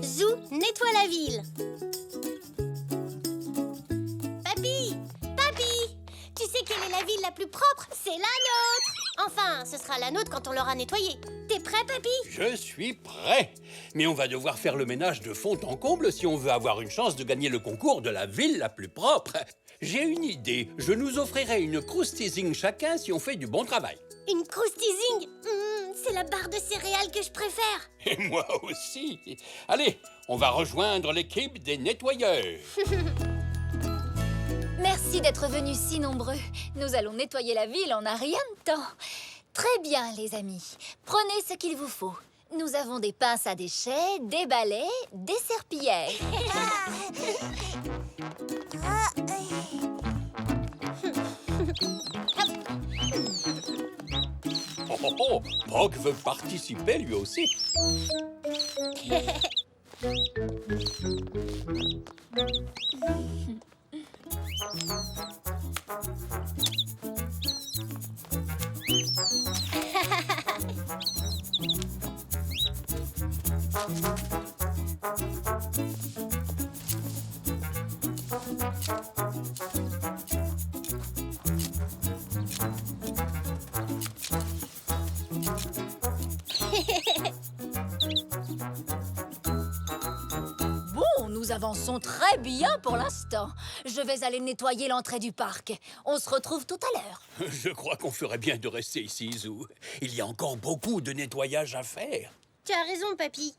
Zou nettoie la ville. Papy! Papy! Tu sais quelle est la ville la plus propre? C'est la nôtre! Enfin, ce sera la nôtre quand on l'aura nettoyée. T'es prêt, papy? Je suis prêt. Mais on va devoir faire le ménage de fond en comble si on veut avoir une chance de gagner le concours de la ville la plus propre. J'ai une idée. Je nous offrirai une croustising chacun si on fait du bon travail. Une croustising? C'est la barre de céréales que je préfère. Et moi aussi. Allez, on va rejoindre l'équipe des nettoyeurs. Merci d'être venus si nombreux. Nous allons nettoyer la ville en un rien de temps. Très bien, les amis. Prenez ce qu'il vous faut. Nous avons des pinces à déchets, des balais, des serpillères. Oh, Brock veut participer lui aussi. Bon, nous avançons très bien pour l'instant. Je vais aller nettoyer l'entrée du parc. On se retrouve tout à l'heure. Je crois qu'on ferait bien de rester ici, Zou. Il y a encore beaucoup de nettoyage à faire. Tu as raison, papy.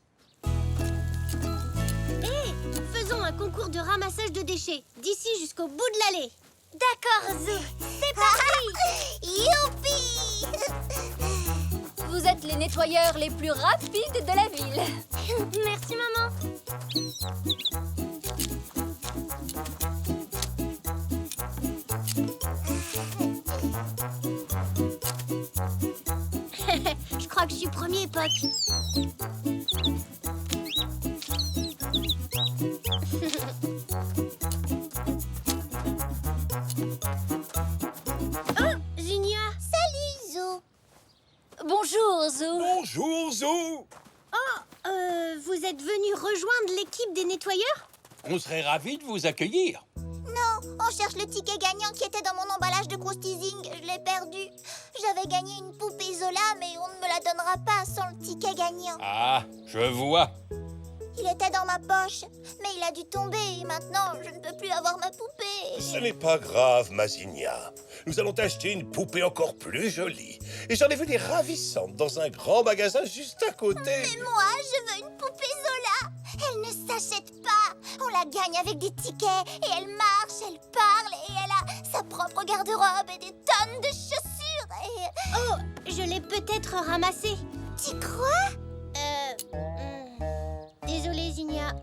Hé, faisons un concours de ramassage de déchets, d'ici jusqu'au bout de l'allée. D'accord, Zou. C'est parti. Youpi! Vous êtes les nettoyeurs les plus rapides de la ville. Merci, maman. Je crois que je suis premier, Puck. Oh, Zinia. Salut, Zou. Bonjour, Zou. Bonjour, Zou. Vous êtes venu rejoindre l'équipe des nettoyeurs? On serait ravis de vous accueillir. Non, on cherche le ticket gagnant qui était dans mon emballage de croustising. Je l'ai perdu. J'avais gagné une poupée Zola, mais on ne me la donnera pas sans le ticket gagnant. Ah, je vois. Il était dans ma poche, mais il a dû tomber et maintenant je ne peux plus avoir ma poupée. Ce n'est pas grave, Mazinia. Nous allons t'acheter une poupée encore plus jolie. Et j'en ai vu des ravissantes dans un grand magasin juste à côté. Mais moi, je veux une poupée Zola. Elle ne s'achète pas. On la gagne avec des tickets et elle marche, elle parle et elle a sa propre garde-robe et des tonnes de chaussures. Et... Oh, je l'ai peut-être ramassé. Tu crois? Désolée, Zinia.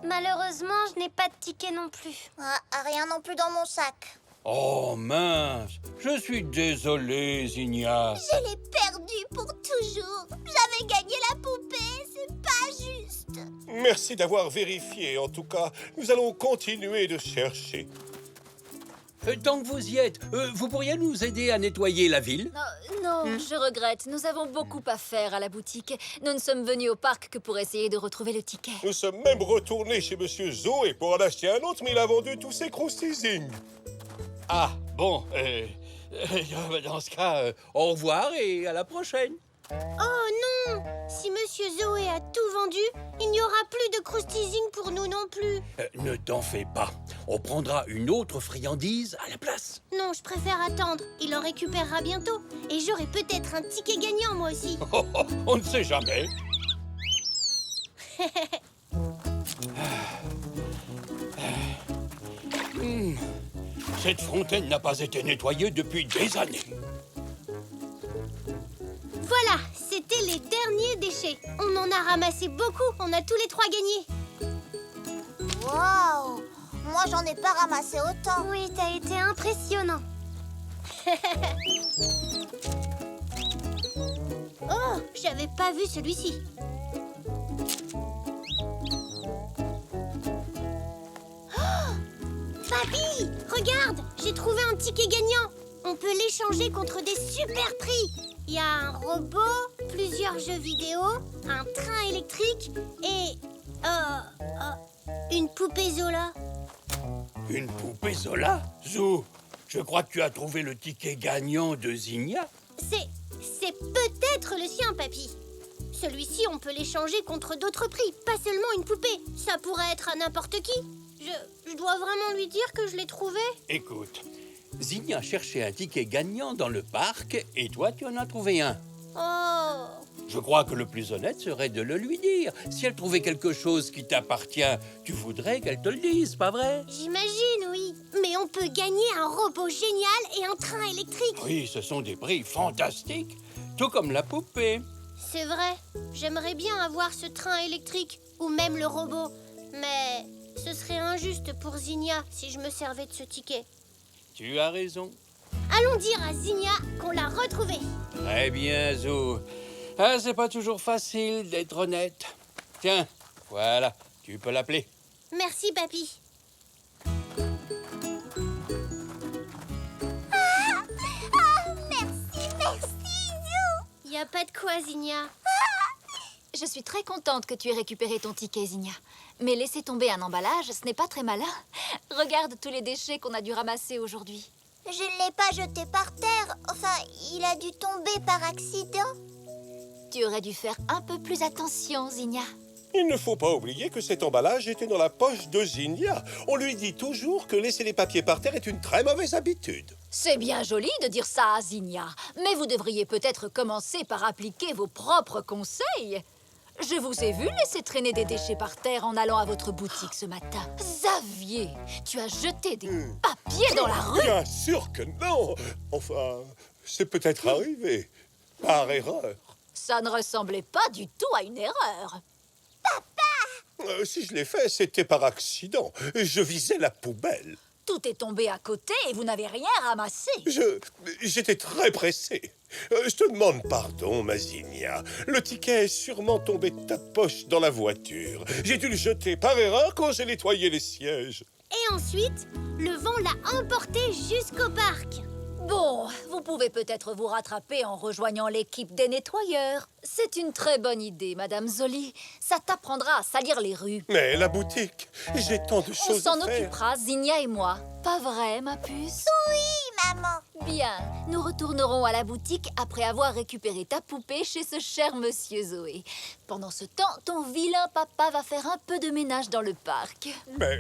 Malheureusement, je n'ai pas de ticket non plus. Ah, rien non plus dans mon sac. Oh mince, je suis désolé, Zinia. Je l'ai perdue pour toujours. J'avais gagné la poupée, c'est pas juste. Merci d'avoir vérifié. En tout cas, nous allons continuer de chercher. Tant que vous y êtes, vous pourriez nous aider à nettoyer la ville? Non, je regrette. Nous avons beaucoup à faire à la boutique. Nous ne sommes venus au parc que pour essayer de retrouver le ticket. Nous sommes même retournés chez Monsieur Zo et pour en acheter un autre, mais il a vendu tous ses croustising. Ah, bon, dans ce cas, au revoir et à la prochaine. Oh non! Si Monsieur Zoé a tout vendu, il n'y aura plus de croustising pour nous non plus. Ne t'en fais pas. On prendra une autre friandise à la place. Non, je préfère attendre. Il en récupérera bientôt. Et j'aurai peut-être un ticket gagnant, moi aussi. Oh, oh, on ne sait jamais. Cette fontaine n'a pas été nettoyée depuis des années. Voilà, c'était les derniers déchets. On en a ramassé beaucoup. On a tous les 3 gagnés. Waouh! Moi, j'en ai pas ramassé autant. Oui, t'as été impressionnant. Oh, j'avais pas vu celui-ci. Oh, Papy, regarde, j'ai trouvé un ticket gagnant. On peut l'échanger contre des super prix. Il y a un robot, plusieurs jeux vidéo, un train électrique électrique et... une poupée Zola. Une poupée Zola? Zou, je crois que tu as trouvé le ticket gagnant de Zinnia. C'est peut-être le sien, papy. Celui-ci, on peut l'échanger contre d'autres prix, pas seulement une poupée. Ça pourrait être à n'importe qui. Je dois vraiment lui dire que je l'ai trouvé? Écoute, Zinnia cherchait un ticket gagnant dans le parc et toi, tu en as trouvé un. Oh. Je crois que le plus honnête serait de le lui dire. Si elle trouvait quelque chose qui t'appartient, tu voudrais qu'elle te le dise, pas vrai? J'imagine, oui. Mais on peut gagner un robot génial et un train électrique. Oui, ce sont des prix fantastiques, tout comme la poupée. C'est vrai. J'aimerais bien avoir ce train électrique ou même le robot. Mais ce serait injuste pour Zinnia si je me servais de ce ticket. Tu as raison. Allons dire à Zinnia qu'on l'a retrouvé. Très bien, Zou. Ah, c'est pas toujours facile d'être honnête. Tiens, voilà, tu peux l'appeler. Merci, papy. Merci, Zou. Y a pas de quoi, Zinnia. Je suis très contente que tu aies récupéré ton ticket, Zinnia. Mais laisser tomber un emballage, ce n'est pas très malin. Regarde tous les déchets qu'on a dû ramasser aujourd'hui. Je ne l'ai pas jeté par terre. Enfin, il a dû tomber par accident. Tu aurais dû faire un peu plus attention, Zinnia. Il ne faut pas oublier que cet emballage était dans la poche de Zinnia. On lui dit toujours que laisser les papiers par terre est une très mauvaise habitude. C'est bien joli de dire ça à Zinnia, mais vous devriez peut-être commencer par appliquer vos propres conseils. Je vous ai vu laisser traîner des déchets par terre en allant à votre boutique ce matin. Xavier, tu as jeté des papiers dans la rue. Bien sûr que non. Enfin, c'est peut-être arrivé. Par erreur. Ça ne ressemblait pas du tout à une erreur. Si je l'ai fait, c'était par accident. Je visais la poubelle. Tout est tombé à côté et vous n'avez rien ramassé. J'étais très pressé. Je te demande pardon, ma Zinnia. Le ticket est sûrement tombé de ta poche dans la voiture. J'ai dû le jeter par erreur quand j'ai nettoyé les sièges. Et ensuite, le vent l'a emporté jusqu'au parc. Bon, vous pouvez peut-être vous rattraper en rejoignant l'équipe des nettoyeurs. C'est une très bonne idée, Madame Zoli. Ça t'apprendra à salir les rues. Mais la boutique, j'ai tant de On choses s'en à faire. occupera, Zinnia et moi. Pas vrai, ma puce? Oui, maman. Bien, nous retournerons à la boutique après avoir récupéré ta poupée chez ce cher monsieur Zoé. Pendant ce temps, ton vilain papa va faire un peu de ménage dans le parc. Mais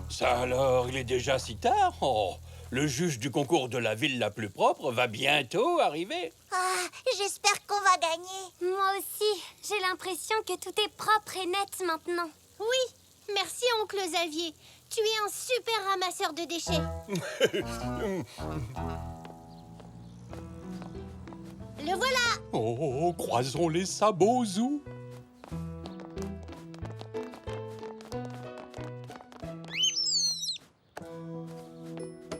Ça alors, il est déjà si tard? Oh, le juge du concours de la ville la plus propre va bientôt arriver. Ah, j'espère qu'on va gagner. Moi aussi, j'ai l'impression que tout est propre et net maintenant. Oui, merci, oncle Xavier. Tu es un super ramasseur de déchets. Le voilà. Oh, croisons les sabots, Zou.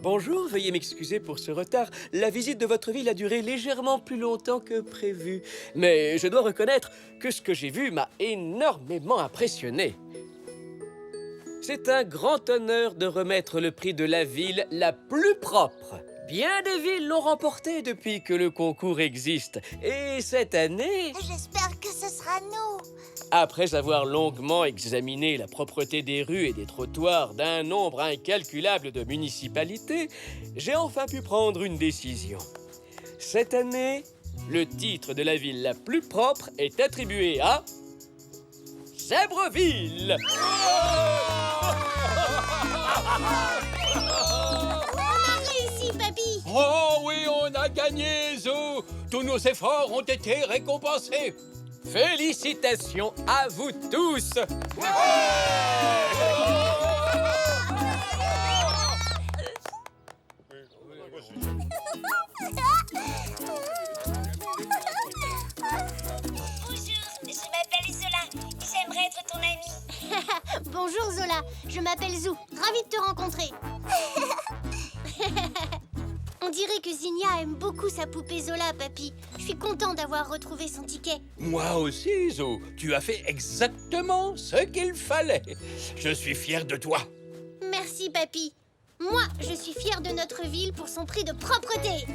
Bonjour, veuillez m'excuser pour ce retard. La visite de votre ville a duré légèrement plus longtemps que prévu. Mais je dois reconnaître que ce que j'ai vu m'a énormément impressionné. C'est un grand honneur de remettre le prix de la ville la plus propre. Bien des villes l'ont remporté depuis que le concours existe. Et cette année, J'espère que ce sera nous. après avoir longuement examiné la propreté des rues et des trottoirs d'un nombre incalculable de municipalités, j'ai enfin pu prendre une décision. Cette année, le titre de la ville la plus propre est attribué à... Zèbreville! On a réussi, papy. Oh oui, on a gagné, Zou. Tous nos efforts ont été récompensés. Félicitations à vous tous! Bonjour, je m'appelle Zola. J'aimerais être ton amie. Bonjour Zola, je m'appelle Zou. Ravie de te rencontrer. On dirait que Zinnia aime beaucoup sa poupée Zola, papy. Je suis content d'avoir retrouvé son ticket. Moi aussi, Zou. Tu as fait exactement ce qu'il fallait. Je suis fier de toi. Merci, papy. Moi, je suis fière de notre ville pour son prix de propreté.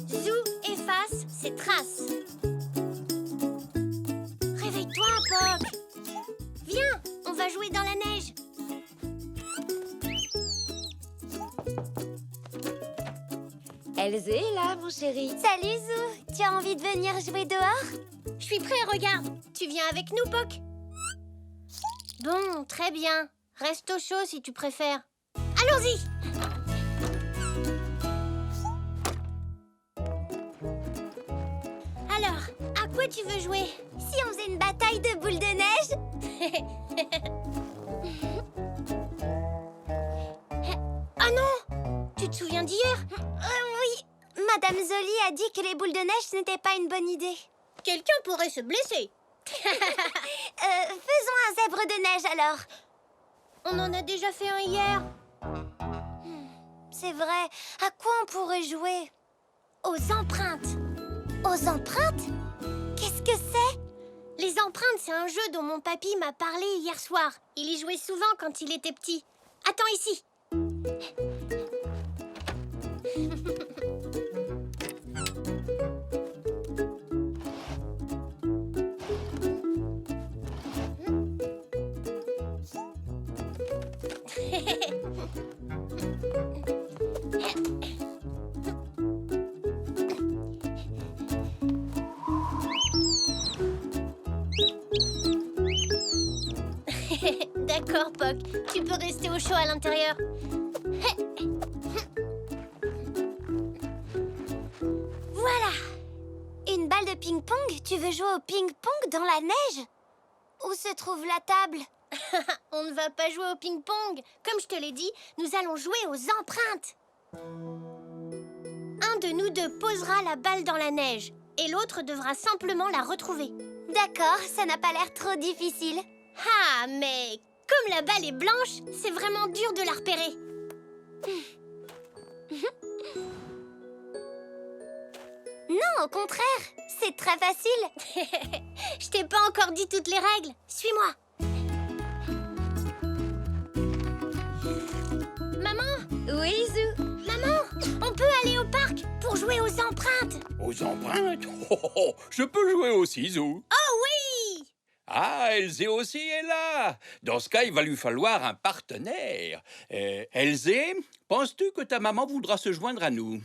Zou efface ses traces. Réveille-toi, Poc. Viens, on va jouer dans la neige. Elzé est là, mon chéri. Salut Zou, tu as envie de venir jouer dehors? Je suis prêt, regarde. Tu viens avec nous, Poc? Bon, très bien. Reste au chaud si tu préfères. Allons-y! Alors, à quoi tu veux jouer? Si on faisait une bataille de boules de neige? Ah non! Tu te souviens d'hier? Oui, Madame Zoli a dit que les boules de neige n'étaient pas une bonne idée. Quelqu'un pourrait se blesser. Faisons un zèbre de neige alors. On en a déjà fait un hier. C'est vrai, à quoi on pourrait jouer? Aux empreintes. Aux empreintes? Qu'est-ce que c'est? Les empreintes, c'est un jeu dont mon papy m'a parlé hier soir. Il y jouait souvent quand il était petit. Attends ici. D'accord, Poc. Tu peux rester au chaud à l'intérieur. Voilà. Une balle de ping-pong? Tu veux jouer au ping-pong dans la neige? Où se trouve la table? On ne va pas jouer au ping-pong. Comme je te l'ai dit, nous allons jouer aux empreintes. Un de nous deux posera la balle dans la neige et l'autre devra simplement la retrouver. D'accord, ça n'a pas l'air trop difficile. Ah, mais comme la balle est blanche, c'est vraiment dur de la repérer. Non, au contraire, c'est très facile. Je t'ai pas encore dit toutes les règles. Suis-moi. Maman, Oui, Zou. maman, on peut aller au parc pour jouer aux empreintes. Aux empreintes? Oh, je peux jouer aussi, Zou. Oh oui! Ah, Elzé aussi est là. Dans ce cas, il va lui falloir un partenaire. Elzé, penses-tu que ta maman voudra se joindre à nous?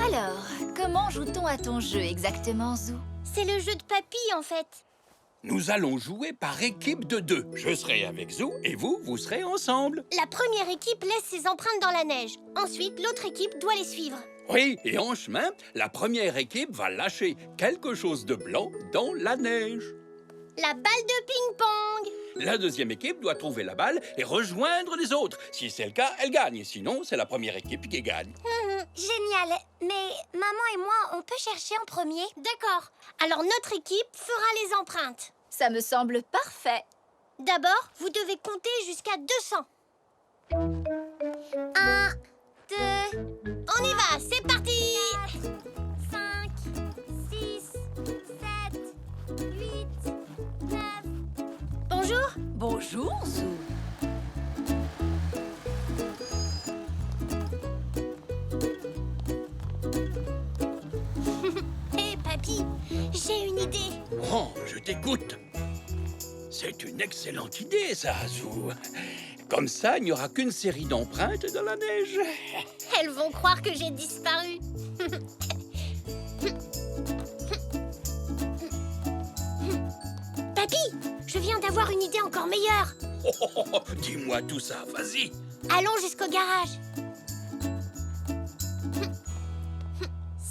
Alors, comment joue-t-on à ton jeu exactement, Zou? C'est le jeu de papy, en fait. Nous allons jouer par équipe de 2. Je serai avec Zou et vous serez ensemble. La première équipe laisse ses empreintes dans la neige. Ensuite, l'autre équipe doit les suivre. Oui, et en chemin, la première équipe va lâcher quelque chose de blanc dans la neige. La balle de ping-pong. La deuxième équipe doit trouver la balle et rejoindre les autres. Si c'est le cas, elle gagne. Sinon, c'est la première équipe qui gagne. Génial. Mais maman et moi, on peut chercher en premier? D'accord. Alors notre équipe fera les empreintes. Ça me semble parfait. D'abord, vous devez compter jusqu'à 200. 1, 2, On y va, c'est parti! 5, 6, 7, 8, 9. Bonjour. Bonjour, Zou. Hé, papy, j'ai une idée. Oh, je t'écoute. C'est une excellente idée, ça, Zou. Comme ça, il n'y aura qu'une série d'empreintes dans la neige. Elles vont croire que j'ai disparu. Papy, je viens d'avoir une idée encore meilleure. Oh, dis-moi tout ça, vas-y. Allons jusqu'au garage.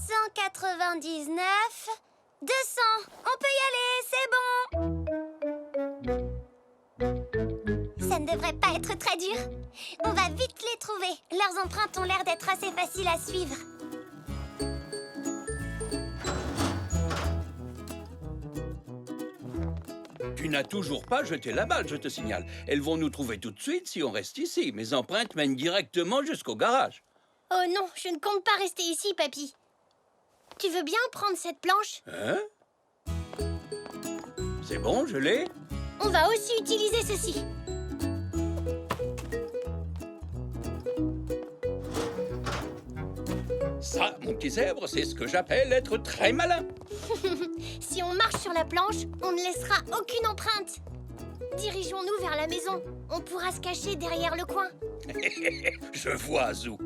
199, 200. On peut y aller, c'est bon. Ça ne devrait pas être très dur. On va vite les trouver. Leurs empreintes ont l'air d'être assez faciles à suivre. Tu n'as toujours pas jeté la balle, je te signale. Elles vont nous trouver tout de suite si on reste ici. Mes empreintes mènent directement jusqu'au garage. Oh non, je ne compte pas rester ici, papy. Tu veux bien prendre cette planche? Hein? C'est bon, je l'ai. On va aussi utiliser ceci. Ça, mon petit zèbre, c'est ce que j'appelle être très malin. Si on marche sur la planche, on ne laissera aucune empreinte. Dirigeons-nous vers la maison. On pourra se cacher derrière le coin. Je vois, Zou.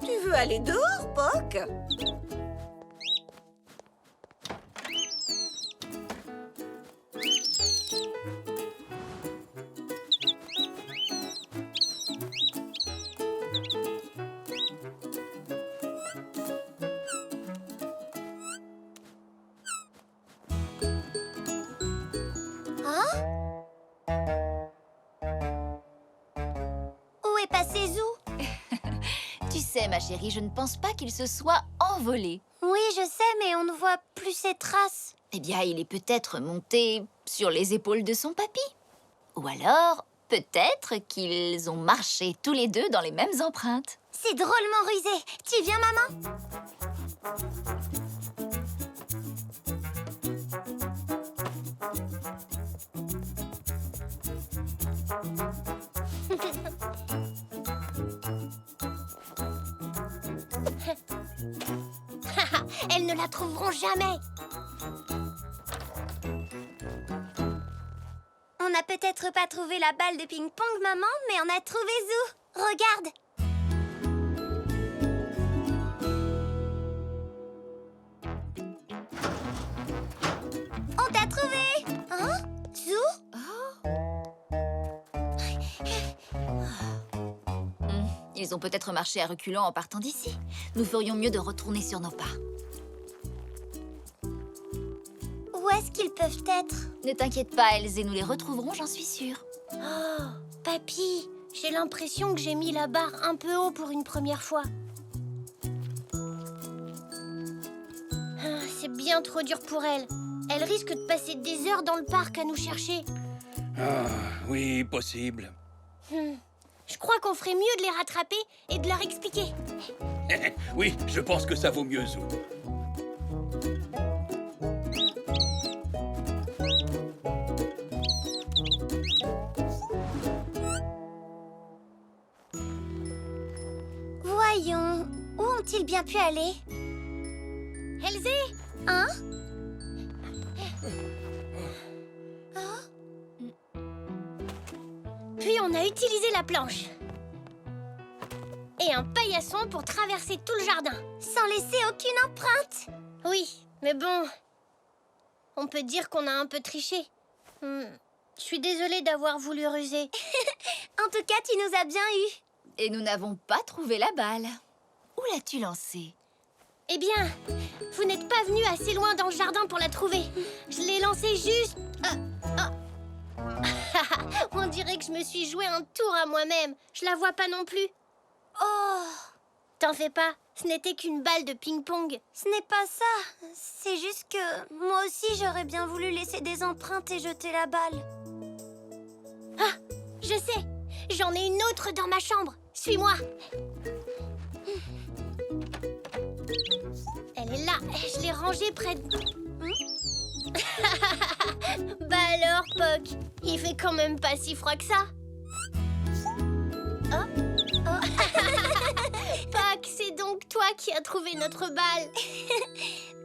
Tu veux aller dehors, Poc? Où est passé Zou? Tu sais, ma chérie, je ne pense pas qu'il se soit envolé. Oui, je sais, mais on ne voit plus ses traces. Eh bien, il est peut-être monté sur les épaules de son papy. Ou alors, peut-être qu'ils ont marché tous les deux dans les mêmes empreintes. C'est drôlement rusé. Tu viens, maman? Elles ne la trouveront jamais. On n'a peut-être pas trouvé la balle de ping-pong, maman, mais on a trouvé Zou. Regarde. On t'a trouvé. Hein? Zou? Ils ont peut-être marché à reculons en partant d'ici. Nous ferions mieux de retourner sur nos pas. Où est-ce qu'ils peuvent être? Ne t'inquiète pas, Elzé, nous les retrouverons, j'en suis sûre. Oh, papy, j'ai l'impression que j'ai mis la barre un peu haut pour une première fois. Ah, c'est bien trop dur pour elle. Elle risque de passer des heures dans le parc à nous chercher. Ah, oui, possible. Je crois qu'on ferait mieux de les rattraper et de leur expliquer. Oui, je pense que ça vaut mieux, Zou. Voyons, où ont-ils bien pu aller? Elzé, Hein? puis on a utilisé la planche. Et un paillasson pour traverser tout le jardin. Sans laisser aucune empreinte? Oui, mais bon, on peut dire qu'on a un peu triché. Je suis désolée d'avoir voulu ruser. En tout cas, tu nous as bien eu. Et nous n'avons pas trouvé la balle. Où l'as-tu lancée? Eh bien, vous n'êtes pas venu assez loin dans le jardin pour la trouver. Je l'ai lancée juste... On dirait que je me suis joué un tour à moi-même. Je la vois pas non plus. Oh, T'en fais pas, ce n'était qu'une balle de ping-pong. ce n'est pas ça. C'est juste que moi aussi, j'aurais bien voulu laisser des empreintes et jeter la balle. Je sais, j'en ai une autre dans ma chambre. Suis-moi. Elle est là, je l'ai rangée près de... Bah alors, Poc, il fait quand même pas si froid que ça. Poc, c'est donc toi qui as trouvé notre balle.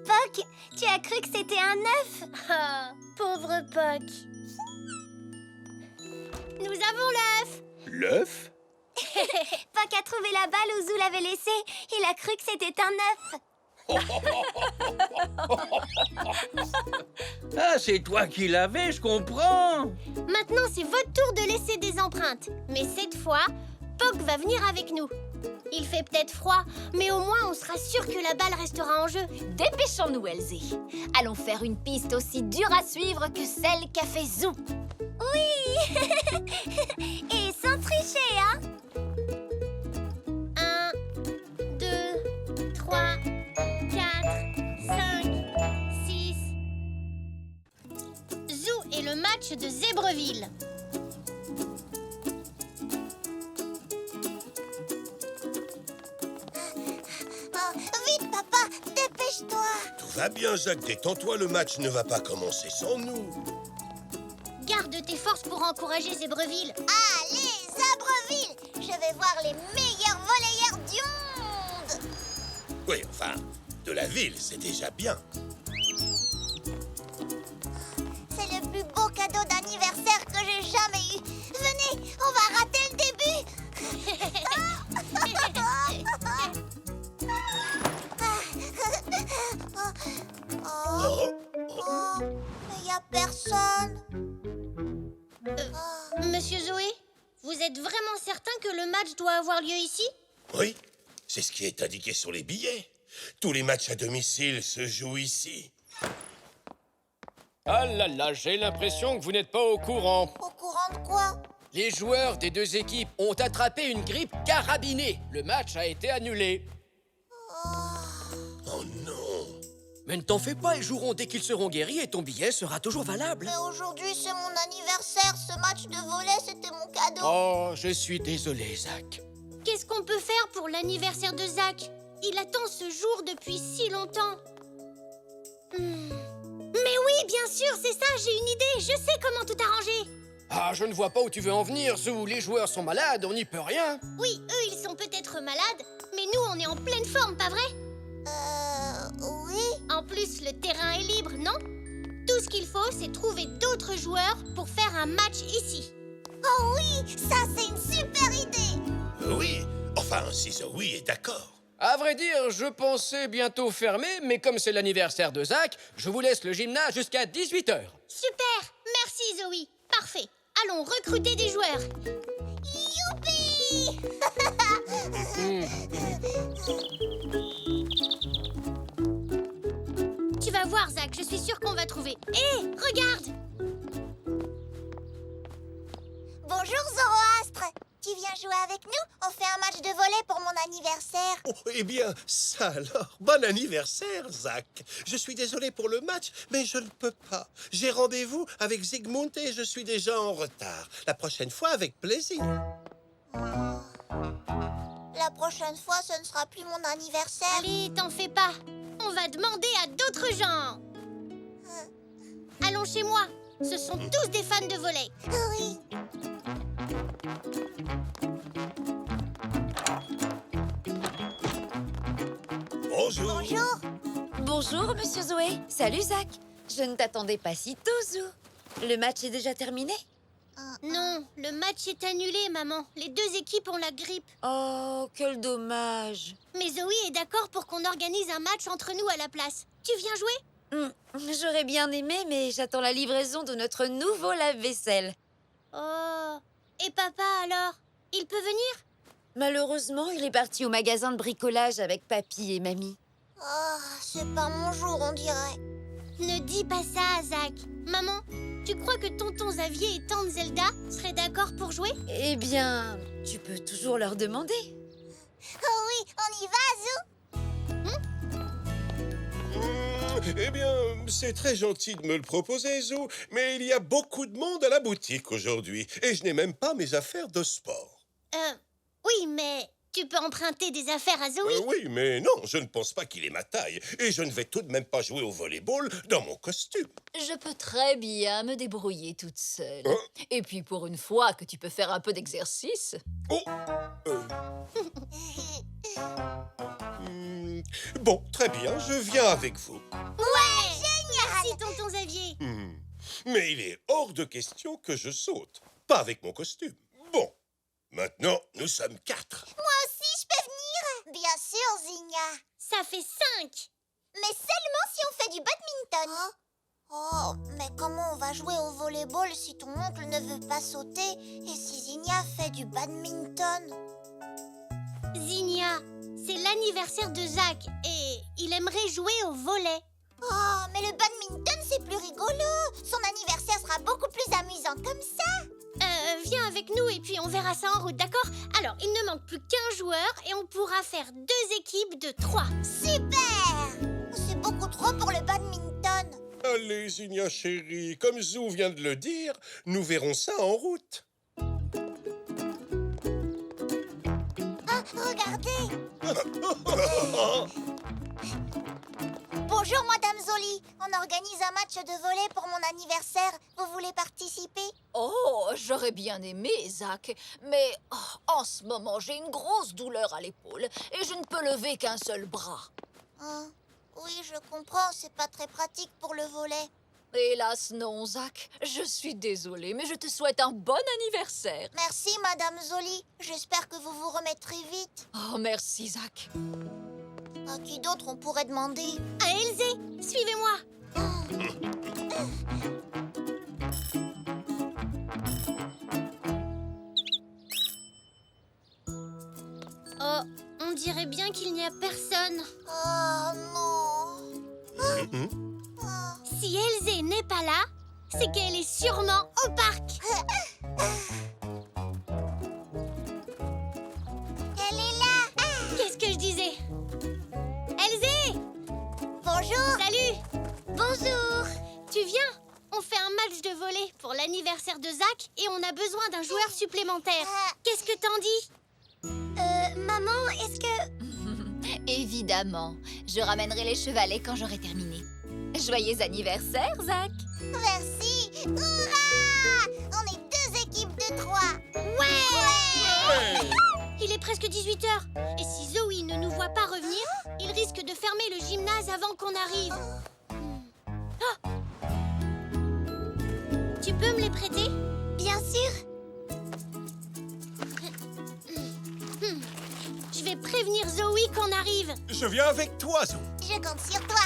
Poc, tu as cru que c'était un œuf? Ah, pauvre Poc. Nous avons l'œuf. L'œuf? Poc a trouvé la balle où Zou l'avait laissée. Il a cru que c'était un œuf. Ah, c'est toi qui l'avais, je comprends. Maintenant, c'est votre tour de laisser des empreintes. Mais cette fois, Poc va venir avec nous. Il fait peut-être froid, mais au moins on sera sûr que la balle restera en jeu. Dépêchons-nous, Elzé. Allons faire une piste aussi dure à suivre que celle qu'a fait Zou. Oui. Et sans tricher, hein? 1, 2, 3, 4, 5, 6. Zou et le match de Zébreville. Oh, vite, papa, dépêche-toi. Tout va bien, Zach, détends-toi, le match ne va pas commencer sans nous. Garde tes forces pour encourager Zébreville. Allez, Zébreville, je vais voir les meilleurs volleyeurs du monde. Oui, enfin, de la ville, c'est déjà bien. C'est le plus beau cadeau d'anniversaire que j'ai jamais eu. Venez, on va rater le début. Oh, Mais il n'y a personne. Monsieur Zoé, vous êtes vraiment certain que le match doit avoir lieu ici? oui, c'est ce qui est indiqué sur les billets. Tous les matchs à domicile se jouent ici. Ah là là, j'ai l'impression que vous n'êtes pas au courant. Au courant de quoi? Les joueurs des deux équipes ont attrapé une grippe carabinée. Le match a été annulé. Oh non. Mais ne t'en fais pas, ils joueront dès qu'ils seront guéris et ton billet sera toujours valable. Mais aujourd'hui, c'est mon anniversaire. Ce match de volley, c'était mon cadeau. Oh, je suis désolé, Zach. Qu'est-ce qu'on peut faire pour l'anniversaire de Zach? Il attend ce jour depuis si longtemps. Mais oui, bien sûr, c'est ça, j'ai une idée. Je sais comment tout arranger. Ah, je ne vois pas où tu veux en venir. Zou, les joueurs sont malades, on n'y peut rien. Oui, eux, ils sont peut-être malades, mais nous, on est en pleine forme, pas vrai? Oui. En plus, le terrain est libre, non? Tout ce qu'il faut, c'est trouver d'autres joueurs pour faire un match ici. Oh oui, ça, c'est une super idée. Oui, enfin, si Zoé est d'accord. À vrai dire, je pensais bientôt fermer, mais comme c'est l'anniversaire de Zach, je vous laisse le gymnase jusqu'à 18h. Super, merci Zoé. Parfait. Allons recruter des joueurs. Youpi. Tu vas voir, Zach, je suis sûre qu'on va trouver. Hé, regarde! Bonjour, Zoroastre. Tu viens jouer avec nous? On fait un match de volley pour mon anniversaire. Oh, eh bien, ça alors. Bon anniversaire, Zach. Je suis désolé pour le match, mais je ne peux pas. J'ai rendez-vous avec Zygmunt et je suis déjà en retard. La prochaine fois, avec plaisir. La prochaine fois, ce ne sera plus mon anniversaire. Allez, t'en fais pas. On va demander à d'autres gens. Allons chez moi. Ce sont tous des fans de volley. Oui. Bonjour. Bonjour. Bonjour, Monsieur Zoé. Salut, Zach. Je ne t'attendais pas si tôt, Zou. Le match est déjà terminé? Non, le match est annulé, maman. Les deux équipes ont la grippe. Oh, quel dommage. Mais Zoé est d'accord pour qu'on organise un match entre nous à la place. Tu viens jouer? J'aurais bien aimé, mais j'attends la livraison de notre nouveau lave-vaisselle. Oh. Et papa alors? Il peut venir? Malheureusement, il est parti au magasin de bricolage avec papy et mamie. Oh, c'est pas mon jour, on dirait. Ne dis pas ça, Zach. Maman, tu crois que tonton Xavier et tante Zelda seraient d'accord pour jouer? Eh bien, tu peux toujours leur demander. Oh oui, on y va, Zou. Eh bien, c'est très gentil de me le proposer, Zou, mais il y a beaucoup de monde à la boutique aujourd'hui et je n'ai même pas mes affaires de sport. Oui, mais tu peux emprunter des affaires à Zoé. Oui, mais non, je ne pense pas qu'il ait ma taille et je ne vais tout de même pas jouer au volleyball dans mon costume. Je peux très bien me débrouiller toute seule. Hein? Et puis pour une fois que tu peux faire un peu d'exercice. Oh Bon, très bien, je viens avec vous. Merci, tonton Xavier. Mais il est hors de question que je saute. Pas avec mon costume. Bon, maintenant, nous sommes 4. Moi aussi, je peux venir? Bien sûr, Zinnia. Ça fait 5. Mais seulement si on fait du badminton. Oh, mais comment on va jouer au volleyball si ton oncle ne veut pas sauter et si Zinnia fait du badminton? Zinnia, c'est l'anniversaire de Zach et il aimerait jouer au volley. Oh, mais le badminton, c'est plus rigolo. Son anniversaire sera sera beaucoup plus amusant comme ça. Viens avec nous et puis on verra ça en route, d'accord? Alors, il ne manque plus qu'un joueur et on pourra faire 2 équipes de 3. Super! C'est beaucoup trop pour le badminton. Allez, Zinnia chérie, comme Zou vient de le dire, nous verrons ça en route. Ah, regardez! Bonjour, Madame Zoli. On organise un match de volley pour mon anniversaire. Vous voulez participer? Oh, j'aurais bien aimé, Zach. Mais en ce moment, j'ai une grosse douleur à l'épaule et je ne peux lever qu'un seul bras. Oui, je comprends. C'est pas très pratique pour le volley. Hélas, non, Zach. Je suis désolée, mais je te souhaite un bon anniversaire. Merci, Madame Zoli. J'espère que vous vous remettrez vite. Oh, merci, Zach. À qui d'autre on pourrait demander? À Elzé, suivez-moi. Oh, on dirait bien qu'il n'y a personne. Oh non. Si Elzé n'est pas là, c'est qu'elle est sûrement au parc. Elle est là. Qu'est-ce que je disais? Elzé! Bonjour. Salut! Bonjour. Tu viens? On fait un match de volley pour l'anniversaire de Zach et on a besoin d'un joueur supplémentaire. Qu'est-ce que t'en dis? Maman, est-ce que... Évidemment. Je ramènerai les chevalets quand j'aurai terminé. Joyeux anniversaire, Zach! Merci. Hurrah! On est 2 équipes de 3. Ouais! Il est presque 18h. Et si Zoé ne nous voit pas revenir, il risque de fermer le gymnase avant qu'on arrive. Ah! Tu peux me les prêter? Bien sûr. Je vais prévenir Zoé qu'on arrive. Je viens avec toi, Zou. Je compte sur toi.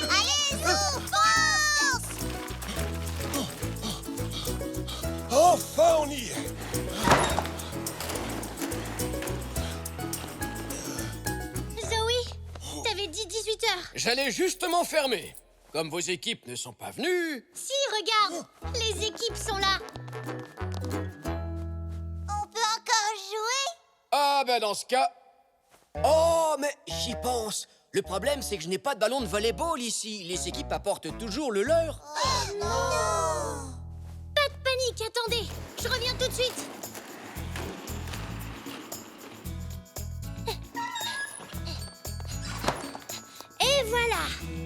Allez, Zou, fonce! Enfin, on y est. Zoé, t'avais dit 18h. J'allais justement fermer. Comme vos équipes ne sont pas venues... Si, regarde, les équipes sont là. On peut encore jouer? Ah ben dans ce cas... Oh, mais j'y pense. Le problème, c'est que je n'ai pas de ballon de volleyball ici. Les équipes apportent toujours le leur. Oh non! Pas de panique, attendez, je reviens tout de suite. Et voilà.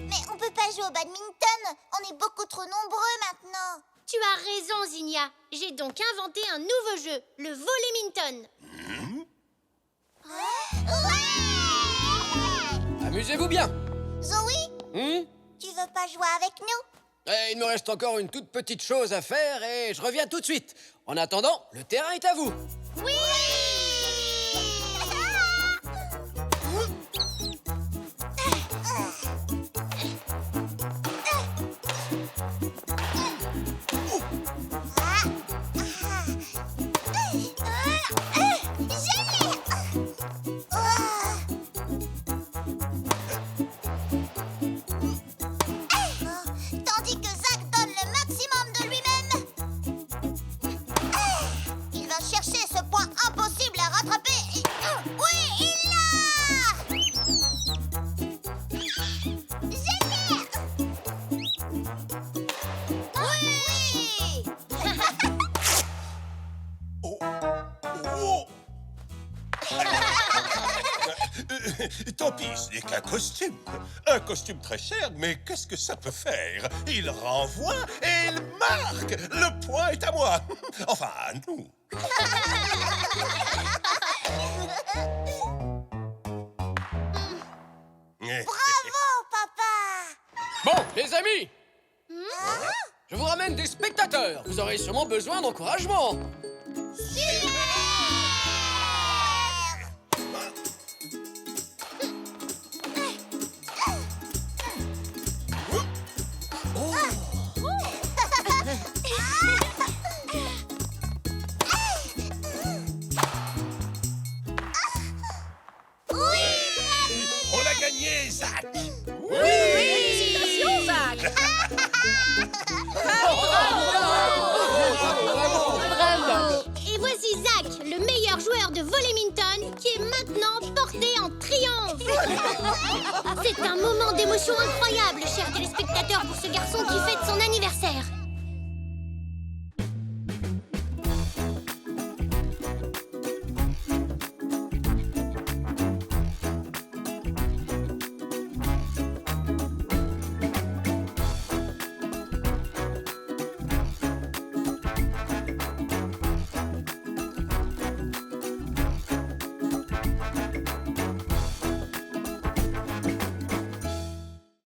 Mais on peut pas jouer au badminton. On est beaucoup trop nombreux maintenant. Tu as raison, Zinnia. J'ai donc inventé un nouveau jeu, le volleyminton. Ouais! Amusez-vous bien. Zoé, tu veux pas jouer avec nous? Il me reste encore une toute petite chose à faire et je reviens tout de suite. En attendant, le terrain est à vous. Oui! Tandis que Zach donne le maximum de lui-même. Il va chercher ce point impossible à rattraper. Oui, il l'a! Génial! Oui! Oh. Oh. Tant pis, ce n'est qu'un costume. Un costume très cher, mais qu'est-ce que ça peut faire? Il renvoie et il marque. Le point est à moi. Enfin, à nous. Bravo, papa! Bon, les amis, je vous ramène des spectateurs. Vous aurez sûrement besoin d'encouragement. On l'a gagné, Zach. Félicitations, Zach! Bravo! C'est un moment d'émotion incroyable, chers téléspectateurs, pour ce garçon qui fête son anniversaire.